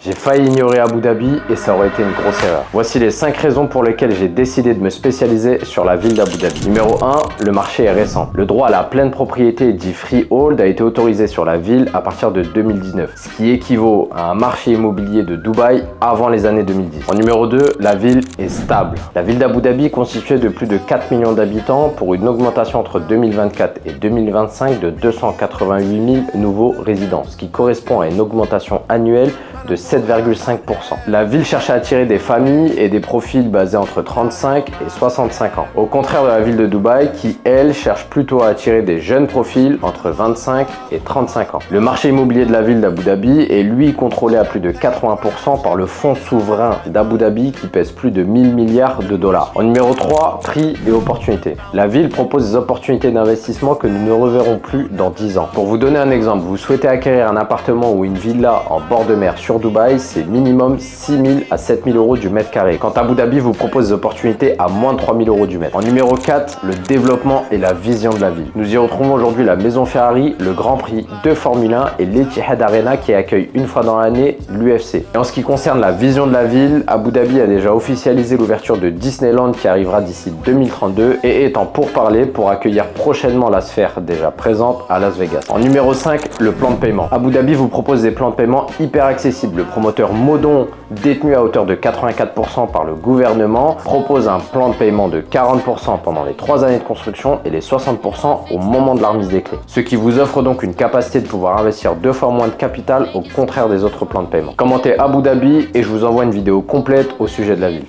J'ai failli ignorer Abu Dhabi et ça aurait été une grosse erreur. Voici les 5 raisons pour lesquelles j'ai décidé de me spécialiser sur la ville d'Abu Dhabi. Numéro 1, le marché est récent. Le droit à la pleine propriété dit freehold a été autorisé sur la ville à partir de 2019, ce qui équivaut à un marché immobilier de Dubaï avant les années 2010. En numéro 2, la ville est stable. La ville d'Abu Dhabi constituée de plus de 4 millions d'habitants pour une augmentation entre 2024 et 2025 de 288 000 nouveaux résidents, ce qui correspond à une augmentation annuelle de 7,5%. La ville cherche à attirer des familles et des profils basés entre 35 et 65 ans. Au contraire de la ville de Dubaï qui, elle, cherche plutôt à attirer des jeunes profils entre 25 et 35 ans. Le marché immobilier de la ville d'Abu Dhabi est lui contrôlé à plus de 80% par le fonds souverain d'Abu Dhabi qui pèse plus de 1000 milliards de dollars. En numéro 3, prix et opportunités. La ville propose des opportunités d'investissement que nous ne reverrons plus dans 10 ans. Pour vous donner un exemple, vous souhaitez acquérir un appartement ou une villa en bord de mer sur Dubaï, c'est minimum 6 000 à 7 000 euros du mètre carré. Quand Abu Dhabi vous propose des opportunités à moins de 3 000 euros du mètre. En numéro 4, le développement et la vision de la ville. Nous y retrouvons aujourd'hui la Maison Ferrari, le Grand Prix de Formule 1 et l'Etihad Arena qui accueille une fois dans l'année l'UFC. Et en ce qui concerne la vision de la ville, Abu Dhabi a déjà officialisé l'ouverture de Disneyland qui arrivera d'ici 2032 et est en pourparlers pour accueillir prochainement la sphère déjà présente à Las Vegas. En numéro 5, le plan de paiement. Abu Dhabi vous propose des plans de paiement hyper accessibles. Le promoteur Modon, détenu à hauteur de 84% par le gouvernement, propose un plan de paiement de 40% pendant les 3 années de construction et les 60% au moment de la remise des clés. Ce qui vous offre donc une capacité de pouvoir investir 2 fois moins de capital au contraire des autres plans de paiement. Commentez Abu Dhabi et je vous envoie une vidéo complète au sujet de la ville.